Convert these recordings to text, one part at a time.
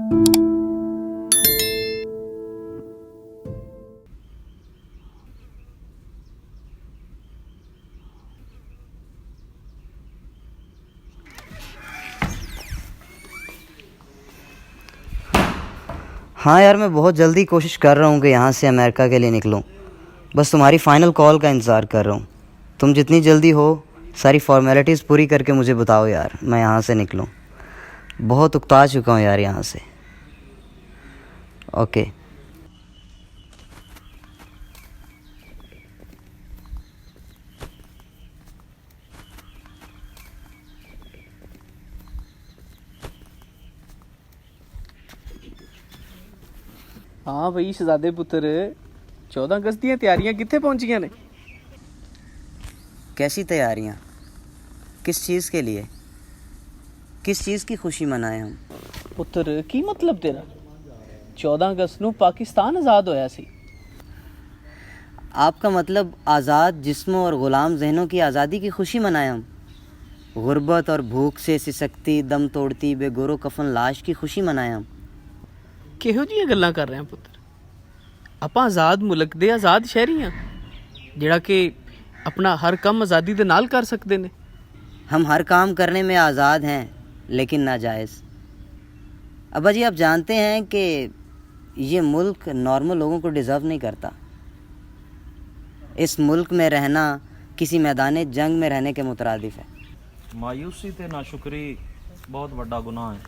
ہاں یار، میں بہت جلدی کوشش کر رہا ہوں کہ یہاں سے امریکہ کے لیے نکلوں. بس تمہاری فائنل کال کا انتظار کر رہا ہوں. تم جتنی جلدی ہو ساری فارمیلٹیز پوری کر کے مجھے بتاؤ یار، میں یہاں سے نکلوں. بہت اکتا چکا ہوں یار یہاں سے. اوکے. ہاں بھائی شہزادے پتر، 14 اگست دیا تیاریاں کتنے پہنچیاں نے؟ کیسی تیاریاں؟ کس چیز کے لیے؟ کس چیز کی خوشی منائیں ہم؟ پتر کی مطلب تیرا؟ 14 اگست نو پاکستان آزاد ہویا سی. آپ کا مطلب آزاد جسموں اور غلام ذہنوں کی آزادی کی خوشی منائیں ہم؟ غربت اور بھوک سے سسکتی دم توڑتی بے گور و کفن لاش کی خوشی منائیں ہم؟ کہو جیاں گلاں کر رہے ہیں پتر؟ اپاں آزاد ملک دے آزاد شہری ہاں جڑا کہ اپنا ہر کام آزادی دے نال کر سکتے نے. ہم ہر کام کرنے میں آزاد ہیں لیکن ناجائز. ابا جی، آپ جانتے ہیں کہ یہ ملک نارمل لوگوں کو ڈیزرو نہیں کرتا. اس ملک میں رہنا کسی میدان جنگ میں رہنے کے مترادف ہے. مایوسی تے ناشکری بہت بڑا گناہ ہے.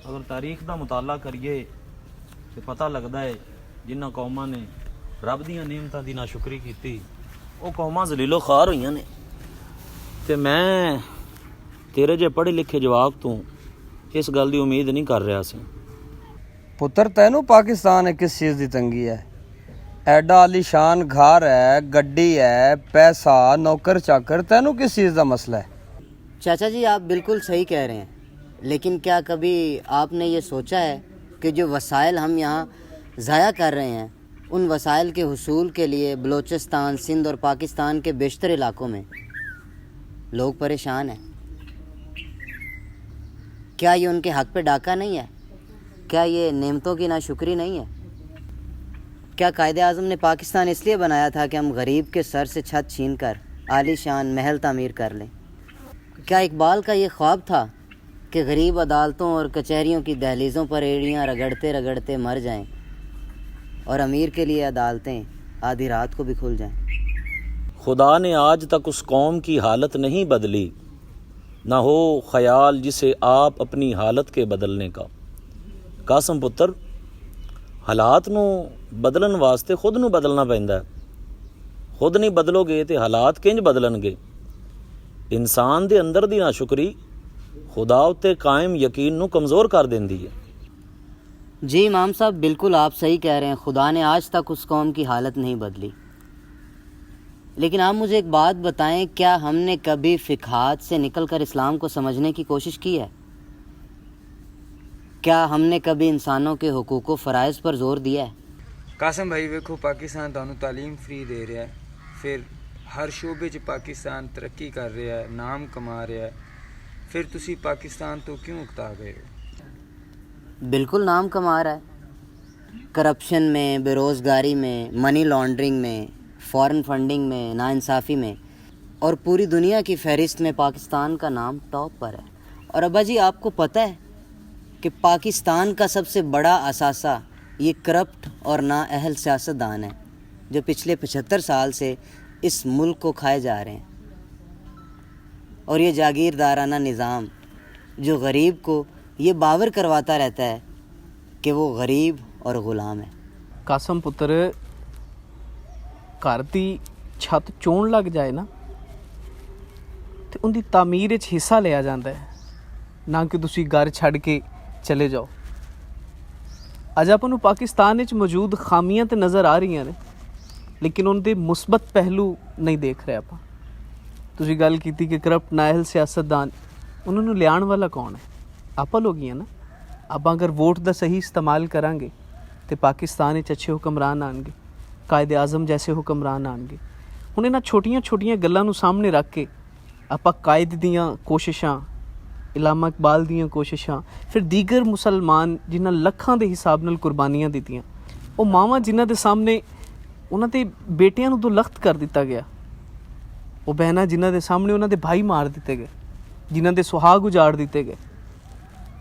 اگر تاریخ دا مطالعہ کریے تو پتہ لگتا ہے جنہ قوماں نے رب دیاں نعمتاں دی ناشکری کیتی وہ قوماں ذلیل و خوار ہوئیاں نے. تے میں تیرے جے پڑھے لکھے جواب تو اس گل دی امید نہیں کر رہا سی. پتر تینوں پاکستان ہے کس چیز دی تنگی ہے؟ ایڈا عالی شان گھر ہے، گڈی ہے، پیسہ، نوکر چاکر، تینوں کس چیز دا مسئلہ ہے؟ چاچا جی، آپ بالکل صحیح کہہ رہے ہیں، لیکن کیا کبھی آپ نے یہ سوچا ہے کہ جو وسائل ہم یہاں ضائع کر رہے ہیں ان وسائل کے حصول کے لیے بلوچستان، سندھ اور پاکستان کے بیشتر علاقوں میں لوگ پریشان ہیں؟ کیا یہ ان کے حق پہ ڈاکہ نہیں ہے؟ کیا یہ نعمتوں کی ناشکری نہیں ہے؟ کیا قائد اعظم نے پاکستان اس لیے بنایا تھا کہ ہم غریب کے سر سے چھت چھین کر عالی شان محل تعمیر کر لیں؟ کیا اقبال کا یہ خواب تھا کہ غریب عدالتوں اور کچہریوں کی دہلیزوں پر ایڑیاں رگڑتے رگڑتے مر جائیں اور امیر کے لیے عدالتیں آدھی رات کو بھی کھل جائیں؟ خدا نے آج تک اس قوم کی حالت نہیں بدلی، نہ ہو خیال جسے آپ اپنی حالت کے بدلنے کا. قاسم پتر، حالات نو بدلن واسطے خود نو بدلنا پیندا ہے. خود نہیں بدلو گے تے حالات کنج بدلن گے؟ انسان دے اندر دی ناشکری خدا اتے قائم یقین نو کمزور کر دیندی ہے. جی امام صاحب، بالکل آپ صحیح کہہ رہے ہیں. خدا نے آج تک اس قوم کی حالت نہیں بدلی. لیکن آپ مجھے ایک بات بتائیں، کیا ہم نے کبھی فقہات سے نکل کر اسلام کو سمجھنے کی کوشش کی ہے؟ کیا ہم نے کبھی انسانوں کے حقوق و فرائض پر زور دیا ہے؟ قاسم بھائی ویکھو، پاکستان تانوں تعلیم فری دے رہا ہے، پھر ہر شعبے 'ਚ پاکستان ترقی کر رہا ہے، نام کما رہا ہے، پھر تسی پاکستان تو کیوں اکتا گئے ہو؟ بالکل نام کما رہا ہے. کرپشن میں، بے روزگاری میں، منی لانڈرنگ میں، فارن فنڈنگ میں، ناانصافی میں، اور پوری دنیا کی فہرست میں پاکستان کا نام ٹاپ پر ہے. اور ابا جی، آپ کو پتہ ہے کہ پاکستان کا سب سے بڑا اثاثہ یہ کرپٹ اور نااہل سیاستدان ہیں جو پچھلے 75 سال سے اس ملک کو کھائے جا رہے ہیں. اور یہ جاگیردارانہ نظام جو غریب کو یہ باور کرواتا رہتا ہے کہ وہ غریب اور غلام ہے. قاسم پتر، گھر دی چھت چون لگ جائے نا تو ان دی تعمیر وچ حصہ لیا جاتا ہے، نہ کہ تسی گھر چھڈ کے چلے جاؤ. اج آپ نوں پاکستان وچ موجود خامیاں تے نظر آ رہی ہیں لیکن ان دے مثبت پہلو نہیں دیکھ رہے. آپ تسی گل کیتی کہ کرپٹ نااہل سیاستدان، انہوں نے لیان والا کون ہے؟ آپ لوگ ہی ہیں نا. آپ اگر ووٹ دا صحیح استعمال کریں گے تو پاکستان وچ اچھے حکمران آن گے، قائد اعظم جیسے حکمران آن گے. ہن انہاں چھوٹیاں چھوٹیاں گلاں نوں سامنے رکھ کے آپ قائد دیاں کوششاں ਇਲਾਮਾ ਇਕਬਾਲ ਦੀਆਂ ਕੋਸ਼ਿਸ਼ਾਂ, ਫਿਰ ਦੀਗਰ ਮੁਸਲਮਾਨ ਜਿਨ੍ਹਾਂ ਲੱਖਾਂ ਦੇ ਹਿਸਾਬ ਨਾਲ ਕੁਰਬਾਨੀਆਂ ਦਿੱਤੀਆਂ, ਉਹ ਮਾਵਾਂ ਜਿਨ੍ਹਾਂ ਦੇ ਸਾਹਮਣੇ ਉਹਨਾਂ ਦੇ ਬੇਟਿਆਂ ਨੂੰ ਦੁਲਖਤ ਕਰ ਦਿੱਤਾ ਗਿਆ, ਉਹ ਬਹਿਨਾਂ ਜਿਨ੍ਹਾਂ ਦੇ ਸਾਹਮਣੇ ਉਹਨਾਂ ਦੇ ਭਾਈ ਮਾਰ ਦਿੱਤੇ ਗਏ, ਜਿਨ੍ਹਾਂ ਦੇ ਸੁਹਾਗ ਉਜਾੜ ਦਿੱਤੇ ਗਏ,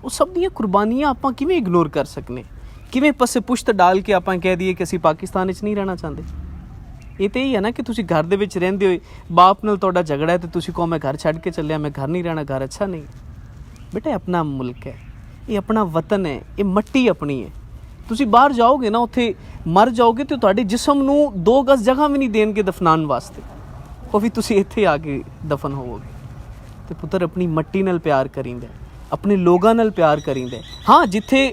ਉਹ ਸਭ ਦੀਆਂ ਕੁਰਬਾਨੀਆਂ ਆਪਾਂ ਕਿਵੇਂ ਇਗਨੋਰ ਕਰ ਸਕਨੇ? ਕਿਵੇਂ ਪਸੇ ਪੁਸ਼ਤ ਡਾਲ ਕੇ ਆਪਾਂ ਕਹਿ ਦਈਏ ਕਿ ਅਸੀਂ ਪਾਕਿਸਤਾਨ ਵਿੱਚ ਨਹੀਂ ਰਹਿਣਾ ਚਾਹੁੰਦੇ? ਇਹ ਤਾਂ ਇਹ ਹੈ ਨਾ ਕਿ ਤੁਸੀਂ ਘਰ ਦੇ ਵਿੱਚ ਰਹਿੰਦੇ ਹੋਏ ਬਾਪ ਨਾਲ ਤੁਹਾਡਾ ਝਗੜਾ ਹੈ ਤੇ ਤੁਸੀਂ ਕਹੋ ਮੈਂ ਘਰ ਛੱਡ ਕੇ ਚੱਲਿਆ, ਮੈਂ ਘਰ ਨਹੀਂ ਰਹਿਣਾ, ਘਰ ਅੱਛਾ ਨਹੀਂ। ਬੇਟਾ ਆਪਣਾ ਮੁਲਕ ਹੈ, ਇਹ ਆਪਣਾ ਵਤਨ ਹੈ, ਇਹ ਮਿੱਟੀ ਆਪਣੀ ਹੈ। ਤੁਸੀਂ ਬਾਹਰ ਜਾਓਗੇ ਨਾ, ਉੱਥੇ ਮਰ ਜਾਓਗੇ ਤੇ ਤੁਹਾਡੇ ਜਿਸਮ ਨੂੰ 2 ਗਜ਼ ਜਗ੍ਹਾ ਵੀ ਨਹੀਂ ਦੇਣਗੇ ਦਫਨਾਉਣ ਵਾਸਤੇ, ਉਹ ਵੀ ਤੁਸੀਂ ਇੱਥੇ ਆ ਕੇ ਦਫਨ ਹੋਵੋਗੇ। ਤੇ ਪੁੱਤਰ ਆਪਣੀ ਮਿੱਟੀ ਨਾਲ ਪਿਆਰ ਕਰੀਂਦਾ, ਆਪਣੇ ਲੋਕਾਂ ਨਾਲ ਪਿਆਰ ਕਰੀਂਦਾ। ਹਾਂ, ਜਿੱਥੇ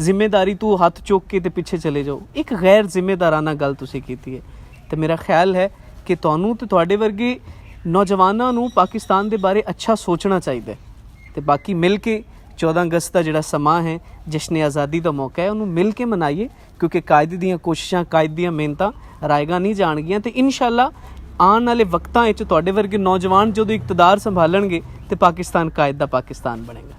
ਜ਼ਿੰਮੇਦਾਰੀ ਤੂੰ ਹੱਥ ਚੁੱਕ ਕੇ ਤੇ ਪਿੱਛੇ ਚਲੇ ਜਾਓ। ਇੱਕ ਗੈਰ ਜ਼ਿੰਮੇਦਾਰਾਨਾ ਗੱਲ ਤੁਸੀਂ ਕੀਤੀ ਹੈ ਤੇ ਮੇਰਾ ਖਿਆਲ ਹੈ ਕਿ ਤੁਹਾਨੂੰ ਤੇ ਤੁਹਾਡੇ ਵਰਗੇ ਨੌਜਵਾਨਾਂ ਨੂੰ ਪਾਕਿਸਤਾਨ ਦੇ ਬਾਰੇ ਅੱਛਾ ਸੋਚਣਾ ਚਾਹੀਦਾ ਤੇ ਬਾਕੀ ਮਿਲ ਕੇ 14 ਅਗਸਤ ਦਾ ਜਿਹੜਾ ਸਮਾਂ ਹੈ, ਜਸ਼ਨ ਆਜ਼ਾਦੀ ਦਾ ਮੌਕਾ ਹੈ, ਉਹਨੂੰ ਮਿਲ ਕੇ ਮਨਾਈਏ, ਕਿਉਂਕਿ ਕਾਇਦ ਦੀਆਂ ਕੋਸ਼ਿਸ਼ਾਂ, ਕਾਇਦ ਦੀਆਂ ਮਿਹਨਤਾਂ ਰਾਏਗਾ ਨਹੀਂ ਜਾਣਗੀਆਂ। ਤੇ ਇਨਸ਼ਾਅੱਲਾ ਆਉਣ ਵਾਲੇ ਵਕਤਾਂ ਵਿੱਚ ਤੁਹਾਡੇ ਵਰਗੇ ਨੌਜਵਾਨ ਜਦੋਂ ਇਕਤਦਾਰ ਸੰਭਾਲਣਗੇ ਤੇ ਪਾਕਿਸਤਾਨ ਕਾਇਦ ਦਾ ਪਾਕਿਸਤਾਨ ਬਣੇਗਾ।